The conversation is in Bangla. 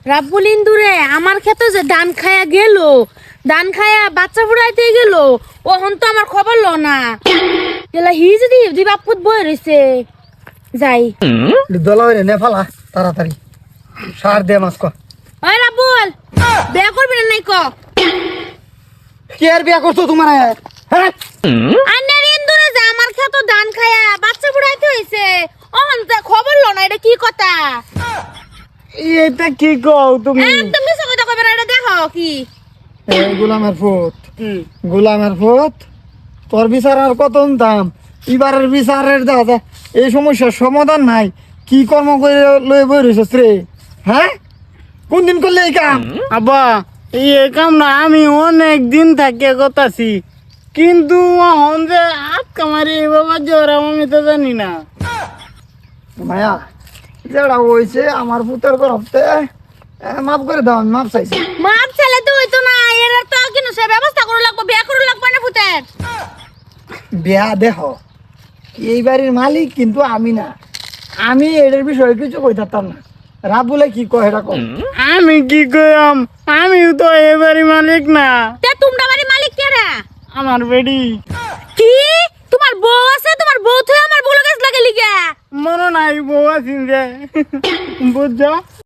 রাব্বুল ইন্দুরে আমার ক্ষেতে যে ধান খায়া গেল, ধান খায়া বাচ্চা ফুড়াইতে গেল, ওহন তো আমার খবর লো না। এলা হি যদি দি বাপুত বই রইছে যাই। দলা হইরে নে ফালা তাড়াতাড়ি সার দে মাছ ক। ওই রাব্বুল বিয়া করবি না নাই ক? কি আর বিয়া করছো তোমার? হ্যাঁ আন্নার ইন্দুরে যে আমার ক্ষেতে ধান খায়া বাচ্চা ফুড়াইতে হইছে, ওহন তো খবর লো না, এটা কি কথা? এটা কি কও তুমি? একদম মিছা কথা কইবে না, এটা দেখো কি গোলামের ফুট, গোলামের ফুট, তোর বিচার আর কত দাম? এবারের বিচারের দেখা যায় এই সমস্যার সমাধান নাই। কি কর্ম করে লয়ে বই রইছস রে? হ্যাঁ কোন দিন করলে এই কাম? আব্বা এই কাম না আমি অনেক দিন থাকিয়ে করতাছি, কিন্তু হন যে হাত কামারি বাবা জোরাম আমি তো জানি না। মায়া যেটা হয়েছে আমার পুতের গরফতে মাফ করে দাও, আমি মাফ চাইছি। মাপ ছেলে তো হইতো না, এর তো কিন্তু সে ব্যবস্থা করে লাগবো, বিয়া করে লাগবে না ফুতের। বিয়া দেহ এই বাড়ির মালিক কিন্তু আমি না, আমি এদের বিষয়ে কিছু কইতাম না। রাবুলে কি কয় এটা কম? আমি কি কইম, আমিও তো এবারই মালিক না, তে তোমরা বাড়ি মালিক কেরা? আমার বেডি। কি তোমার বউ আছে? তোমার বউ তো আমার বউ গাছ লাগে লিগা। মনে নাই বউ আছিন যে বুঝছো।